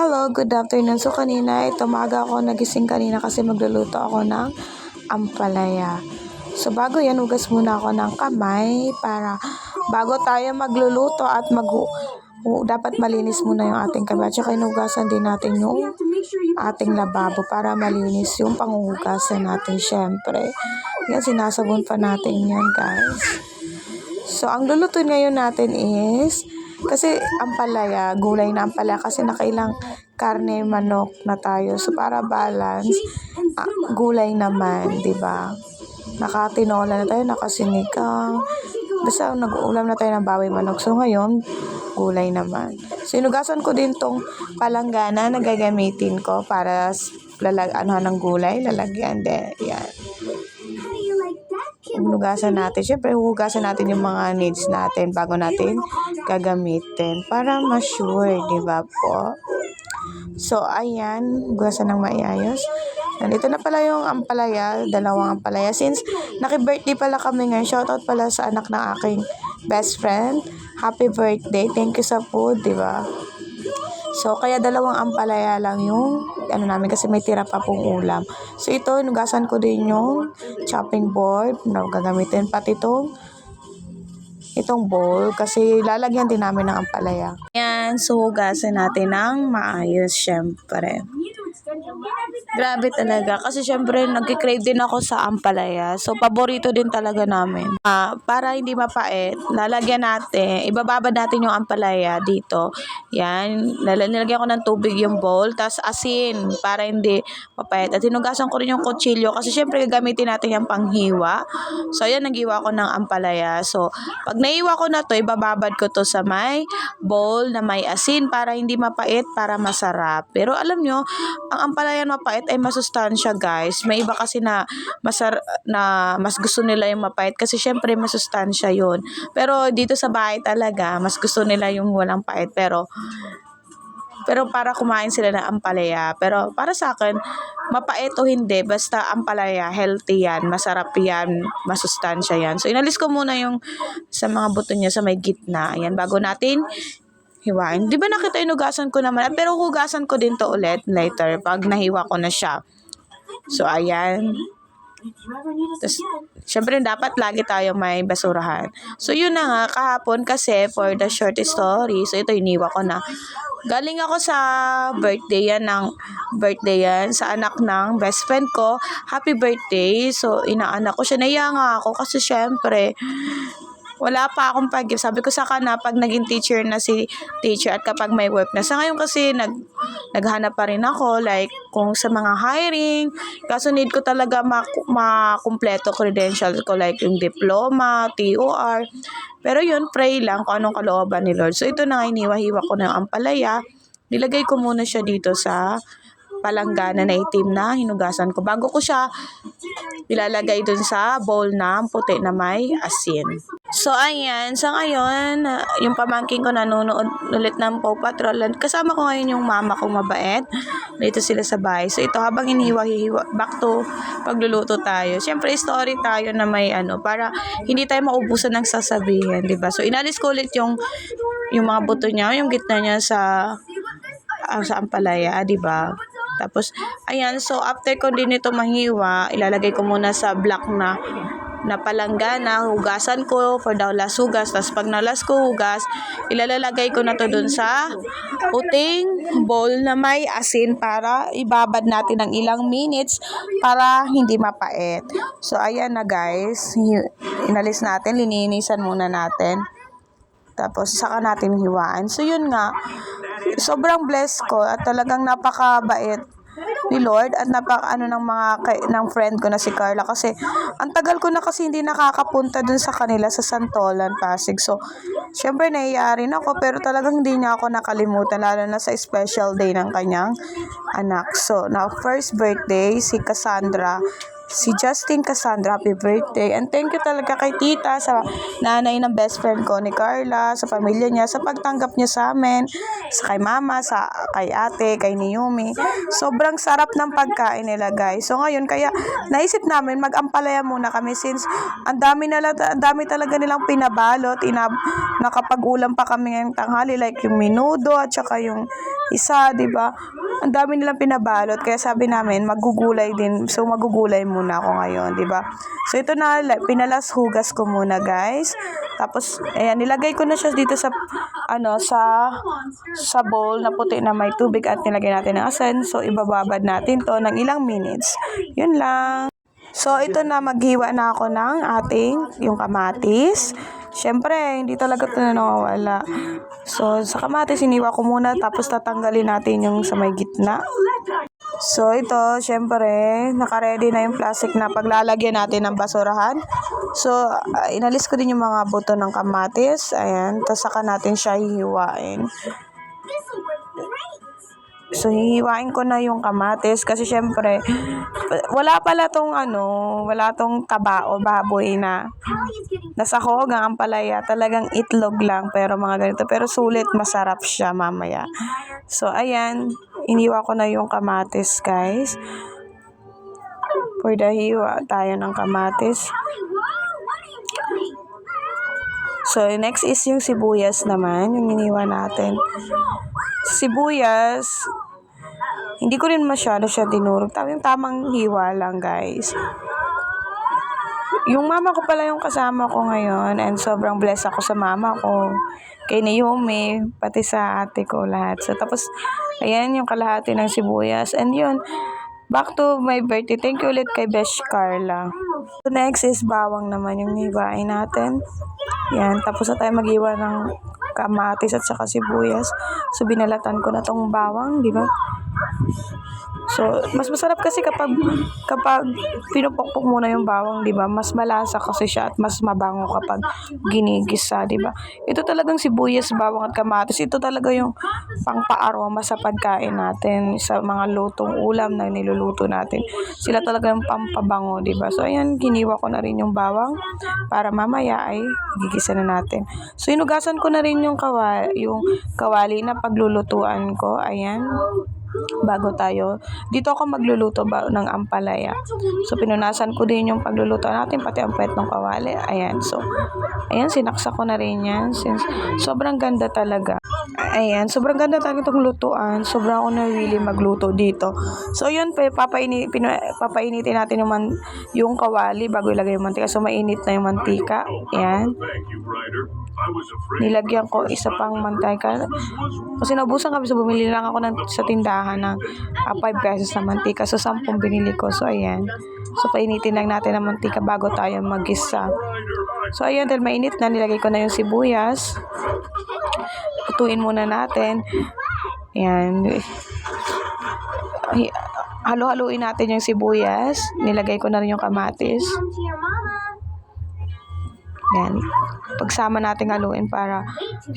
Hello, good afternoon. So kanina, maaga ako nagising kanina kasi magluluto ako ng ampalaya. So bago yan, hugas muna ako ng kamay para bago tayo magluluto at dapat malinis muna yung ating kamay. At saka inugasan din natin yung ating lababo para malinis yung panghugasan natin syempre. Yan, sinasabon pa natin yan guys. So ang lulutuin ngayon natin is kasi ampalaya, gulay na ampalaya kasi nakailang karne, manok na tayo. So para balance, gulay naman, 'di ba? Nakatinola na tayo, nakasinigang. Basta nag-uulam na tayo ng baboy manok. So ngayon, gulay naman. So inugasan ko din tong palanggana na gagamitin ko para ng gulay, lalagyan din. Yan. Hugasan natin. Siyempre, hugasan natin yung mga needs natin bago natin gagamitin para ma-sure, di ba po? So, ayan. Hugasan ng maayos. Nandito na pala yung ampalaya, dalawang ampalaya. Since naki-birthday pala kami ngayon, shoutout pala sa anak ng aking best friend. Happy birthday. Thank you sa food, di ba? So, kaya dalawang ampalaya lang yung namin kasi may tira pa pong ulam. So, ito, inugasan ko din yung chopping board na gagamitin pati itong bowl kasi lalagyan din namin ng ampalaya. Yan, so hugasan natin ng maayos syempre. Grabe talaga kasi syempre nagki-crave din ako sa ampalaya. So paborito din talaga namin. Para hindi mapait, lalagyan natin, ibababad natin yung ampalaya dito. Yan, nilagyan ko ng tubig yung bowl, tas asin para hindi mapait. At hinugasan ko rin yung kutsilyo kasi syempre gagamitin natin yung panghiwa. So ayan, naghiwa ko ng ampalaya. So pag naiwa ko na to, ibababad ko to sa may bowl na may asin para hindi mapait, para masarap. Pero alam nyo, ang ampalaya mapait ay masustansya guys. May iba kasi na mas gusto nila yung mapait kasi syempre masustansya yun. Pero dito sa bahay talaga, mas gusto nila yung walang pait. Pero para kumain sila ng ampalaya. Pero para sa akin, mapait o hindi, basta ampalaya, healthy yan, masarap yan, masustansya yan. So inalis ko muna yung sa mga buto niya sa may gitna. Ayan, bago natin hiwain. Di ba nakita inugasan ko naman? Pero hugasan ko din to ulit later pag nahiwa ko na siya. So, ayan. Tapos, syempre dapat lagi tayo may basurahan. So, yun na nga. Kahapon kasi for the short story. So, ito iniwa ko na. Galing ako sa birthday yan sa anak ng best friend ko. Happy birthday. So, inaanak ko siya. Naiya nga ako kasi syempre, wala pa akong pag-give. Sabi ko sa kana, pag naging teacher na si teacher at kapag may work na. Sa ngayon kasi, naghanap pa rin ako. Like, kung sa mga hiring, kaso need ko talaga makumpleto credentials ko. Like, yung diploma, TOR. Pero yun, pray lang kung anong kalooban ni Lord. So, ito na nga, iniwa-hiwa ko ng ampalaya. Nilagay ko muna siya dito sa palanggana na itim na hinugasan ko. Bago ko siya ilalagay dun sa bowl na puti na may asin. So, ayan. Sa ngayon, yung pamangkin ko nanonood ulit ng Paw Patrol. Kasama ko ngayon yung mama kong mabait. Dito sila sa bahay. So, ito habang inihiwa, back to pagluluto tayo. Siyempre, story tayo na may para hindi tayo maubusan ng sasabihin, diba? So, inalis ko ulit yung mga buto niya, yung gitna niya sa ampalaya, diba? Tapos, ayan, so after ko din ito mahiwa, ilalagay ko muna sa block na palanggana, hugasan ko for the last hugas. Tapos pag nalas ko hugas, ilalagay ko na to dun sa puting bowl na may asin para ibabad natin ng ilang minutes para hindi mapait. So, ayan na guys, inalis natin, lininisan muna natin. Tapos, saka natin hiwaan. So, yun nga, sobrang blessed ko at talagang napakabait ni Lord at ng friend ko na si Carla kasi ang tagal ko na kasi hindi nakakapunta dun sa kanila sa Santolan, Pasig. So, syempre nahiya rin ako pero talagang hindi niya ako nakalimutan lalo na sa special day ng kanyang anak. So, na first birthday si Cassandra. si Justin Cassandra, happy birthday. And thank you talaga kay tita, sa nanay ng best friend ko ni Carla, sa pamilya niya, sa pagtanggap niya sa amin, sa kay mama, kay ate, kay Niyumi. Sobrang sarap ng pagkain nila, guys. So ngayon, kaya naisip namin mag-ampalaya muna kami since ang dami talaga nilang pinabalot. Nakapag-ulam pa kami ngayong tanghali, like yung minudo at saka yung isa, di ba? Ang dami nilang pinabalot, kaya sabi namin magugulay din. So magugulay muna ako ngayon, di ba? So ito na, pinalas hugas ko muna, guys. Tapos ayan, nilagay ko na siya dito sa sa bowl na puti na may tubig at nilagay natin ng asin. So ibababad natin to ng ilang minutes. Yun lang. So ito na, maghiwa na ako ng yung kamatis. Syempre, hindi talaga ito na nawawala. So, sa kamatis, iniwa ko muna, tapos tatanggalin natin yung sa may gitna. So, ito, syempre, naka-ready na yung plastic na paglalagyan natin ng basurahan. So, inalis ko din yung mga buto ng kamatis. Ayan, tapos saka natin siya hihiwain. So, hihiwain ko na yung kamatis kasi syempre, wala tong taba o baboy na nasahog ang ampalaya. Talagang itlog lang, pero mga ganito. Pero sulit, masarap siya mamaya. So, ayan, iniwa ko na yung kamatis, guys. Pwede hiwa tayo ng kamatis. So, next is yung sibuyas naman, yung iniwa natin. Sibuyas, hindi ko rin masyado siya dinurog. Tamang hiwa lang, guys. Yung mama ko pala yung kasama ko ngayon, and sobrang blessed ako sa mama ko, kay Naomi, pati sa ate ko, lahat. So, tapos, ayan yung kalahati ng sibuyas. And yun, back to my birthday. Thank you ulit kay Besh Carla. So, next is bawang naman yung hiwain natin. Yan, tapos na tayo maghiwa ng kamatis at saka sibuyas. So, binalatan ko na tong bawang, di ba? So, mas masarap kasi kapag pinupukpok muna yung bawang, di ba? Mas malasa kasi siya at mas mabango kapag ginigisa, di ba? Ito talagang sibuyas, bawang at kamatis. Ito talaga yung pangpa-aroma sa pagkain natin, sa mga lutong ulam na niluluto natin. Sila talaga yung pampabango, di ba? So, ayan, giniwa ko na rin yung bawang para mamaya ay gigisa na natin. So, inugasan ko na rin yung kawali na paglulutuan ko. Ayan. Bago tayo, dito ako magluluto ng ampalaya. So, pinunasan ko din yung pagluluto natin, pati ang puwet ng kawali. Ayan, so, ayan, sinaksak ko na rin yan. Since, sobrang ganda talaga. Ayan, sobrang ganda talaga itong lutuan. Sobrang ako nawili magluto dito. So, yun, papainitin natin yung kawali bago ilagay yung mantika. So, mainit na yung mantika. Ayan. Nilagyan ko isa pang mantika. Kasi naubusan kami, so bumili lang ako sa tindahan ng 5 pesos na mantika. So, 10 binili ko. So, ayan. So, painitin lang natin ang mantika bago tayo mag-gisa. So, ayan, dahil mainit na, nilagay ko na yung sibuyas. Lutuin muna natin. Ayan. Halo-haluin natin yung sibuyas. Nilagay ko na rin yung kamatis. Yan. Pagsama natin haluin para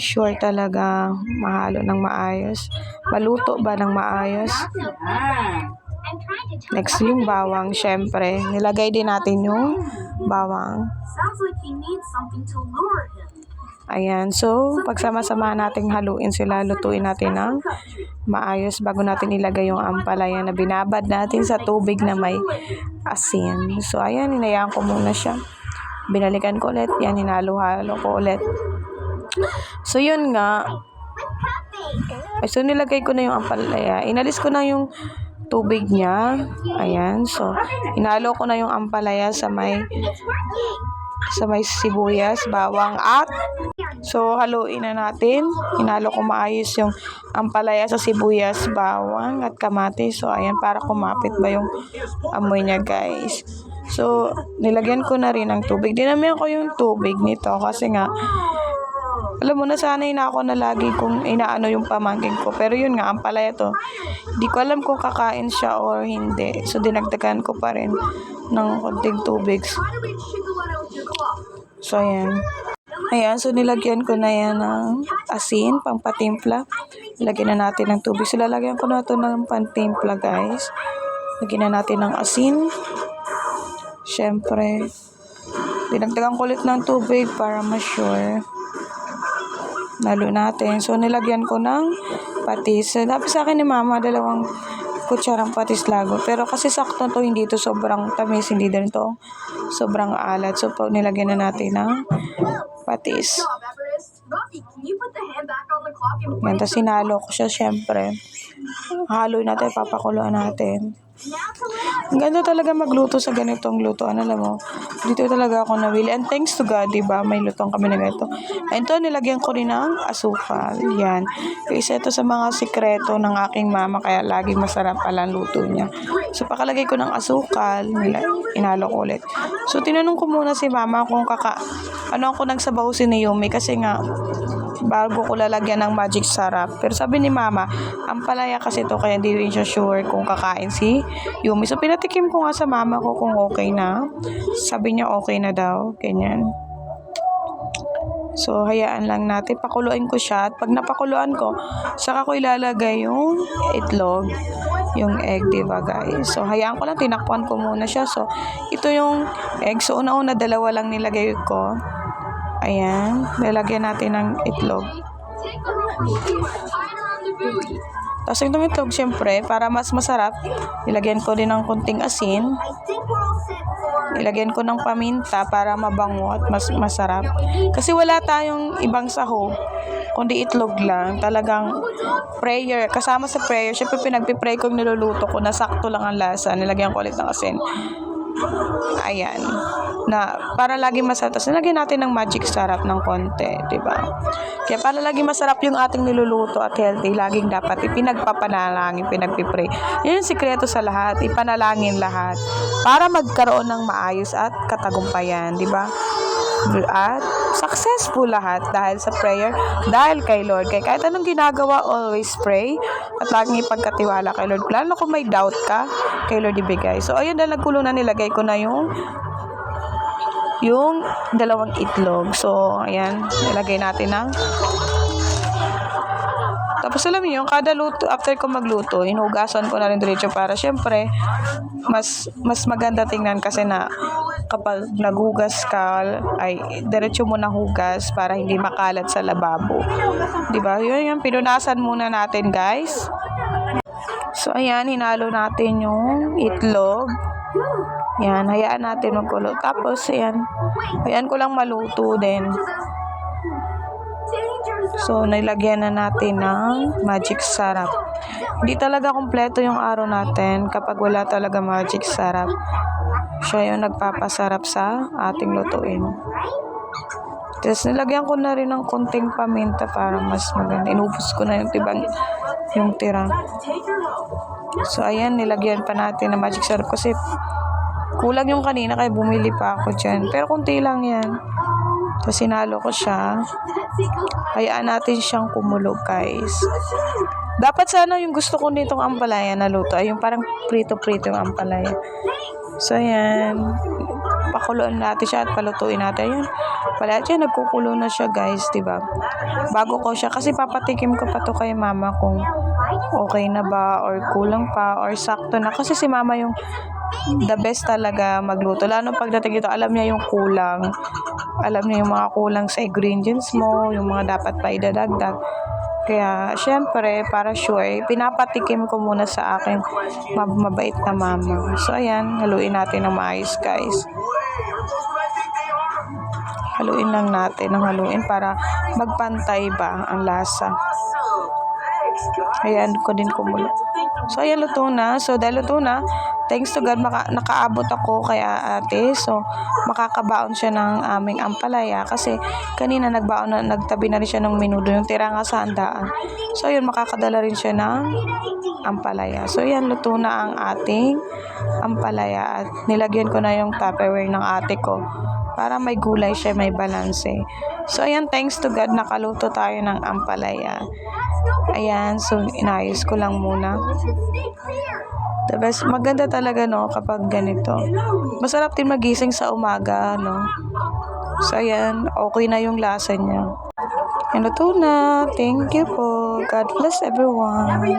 sure talaga mahalo ng maayos. Maluto ba ng maayos? Next yung bawang, syempre. Nilagay din natin yung bawang. Ayan. So, pagsama-sama natin haluin sila, lutuin natin ng maayos bago natin ilagay yung ampalaya na binabad natin sa tubig na may asin. So, ayan, hinayaan ko muna siya. Binalikan ko ulit. Yan, hinalo-halo ko ulit. So, yun nga. So, nilagay ko na yung ampalaya. Inalis ko na yung tubig niya. Ayan. So, hinalo ko na yung ampalaya sa may sibuyas, bawang at so, haluin na natin. Hinalo ko maayos yung ampalaya sa sibuyas, bawang at kamatis. So, ayan, para kumapit ba yung amoy niya, guys. So, nilagyan ko na rin ng tubig. Dinamihan ko yung tubig nito kasi nga, alam mo, nasanay na ako na lagi kung inaano yung pamangkin ko. Pero yun nga, ampalaya to. Di ko alam kung kakain siya or hindi. So, dinagdagan ko pa rin ng konting tubig. So, ayan. Ayan, so nilagyan ko na yan ng asin, pang patimpla. Lagyan na natin ng tubig. So, lalagyan ko na ito ng pantimpla, guys. Lagyan na natin ng asin. Siyempre, dinagdagan ko ulit ng tubig para ma-sure. Nalo natin. So, nilagyan ko ng patis. Dapat sa akin ni Mama, 2 kutsarang patis lago. Pero kasi sakto to, hindi to sobrang tamis, hindi din to sobrang alat. So, nilagyan na natin ng patis. Yan, tapos sinalo ko siya, syempre. Halo natin, papakuluan natin. Ang ganda talaga magluto sa ganitong lutuan, alam mo. Dito talaga ako nawili. And thanks to God, diba? May lutong kami na ganito. And to, nilagyan ko rin ng asukal. Yan. Isa ito sa mga sikreto ng aking mama, kaya laging masarap pala ang luto niya. So, pakalagay ko ng asukal, inalo ko ulit. So, tinanong ko muna si mama kung ano ako nagsabaw si Naomi kasi nga, bago ko lalagyan ng magic sarap. Pero sabi ni mama, ang palaya kasi to kaya hindi rin siya sure kung kakain si Yumi. So pinatikim ko nga sa mama ko kung okay na. Sabi niya okay na daw. Ganyan. So hayaan lang natin. Pakuluin ko siya. At pag napakuluan ko, saka ko ilalagay yung itlog. Yung egg, diba guys? So hayaan ko lang. Tinakpan ko muna siya. So ito yung egg. So una-una 2 lang nilagay ko. Ayan, lalagyan natin ng itlog. Tapos itong itlog, syempre, para mas masarap, ilagyan ko din ng konting asin. Ilagyan ko ng paminta para mabango at mas masarap. Kasi wala tayong ibang sahog, kundi itlog lang. Talagang prayer, kasama sa prayer, syempre pinagpipray ko yung niluluto ko, nasakto lang ang lasa. Nilagyan ko ulit ng asin. Ayan, na para lagi masarap. Tapos nilagyan natin ng magic sarap ng konti, diba? Kaya para lagi masarap yung ating niluluto at healthy, laging dapat ipinagpapanalangin, pinagpipray. Yan yung sikreto sa lahat, ipanalangin lahat para magkaroon ng maayos at katagumpayan, diba? At successful lahat dahil sa prayer, dahil kay Lord. Kaya kahit anong ginagawa, always pray at laging ipagkatiwala kay Lord. Lalo kung may doubt ka, kay Lord ibigay. So ayun, dahil nagkulo na, nilagay ko na yung 2 itlog. So ayan, nilagay natin ng. Tapos alam niyo, kada luto, after ko magluto, hinugasan ko na rin diretso para syempre mas maganda tingnan kasi na kapag naghugas ka ay diretso mo na hugas para hindi makalat sa lababo. 'Di ba? Yun yung pinunasan muna natin, guys. So ayan, hinalo natin yung itlog. Yan, hayaan natin magkulo. Tapos ayan, hayaan ko lang maluto din. So, nilagyan na natin ng magic sarap. Hindi talaga kompleto yung araw natin kapag wala talaga magic sarap. Siya yung nagpapasarap sa ating lutuin. Tapos, nilagyan ko na rin ng konting paminta para mas maganda. Inubos ko na yung tira. So, ayan, nilagyan pa natin ng magic sarap kasi kulang yung kanina kaya bumili pa ako dyan. Pero konti lang yan. Tapos sinalo ko siya. Hayaan natin siyang kumulo, guys. Dapat sana yung gusto ko nitong ampalaya na luto ay yung parang prito-prito yung ampalaya. So, ayan. Pakuluan natin siya at palutuin natin. Ayan. Pala dyan, nagkukulo na siya, guys. Diba? Bago ko siya. Kasi papatikim ko pa to kay mama kung okay na ba or kulang pa or sakto na. Kasi si mama yung the best talaga magluto. Lalo pagdating ito, alam niya yung kulang. Alam niya yung mga kulang sa ingredients mo, yung mga dapat pa idadagdag. Kaya, syempre, para sure, pinapatikim ko muna sa akin mabait na mama. So, ayan, haluin natin ng maayos, guys. Haluin lang natin ng haluin para magpantay ba ang lasa. Ayan ko din kumulo. So, ayan, luto na. So, dahil luto na, thanks to God, nakaabot ako kaya ate. So, makakabaon siya ng aming ampalaya. Kasi, kanina nagtabi na rin siya ng menudo. Yung tira nga sa handaan. So, yun, makakadala rin siya ng ampalaya. So, yan, luto na ang ating ampalaya. At nilagyan ko na yung Tupperware ng ate ko. Para may gulay siya, may balanse. So, ayan, thanks to God, nakaluto tayo ng ampalaya. Ayan, so inayos ko lang muna. The best, maganda talaga no kapag ganito. Masarap din magising sa umaga, no. So ayan, okay na yung lasa niya. Yan, luto na. Thank you po. God bless everyone.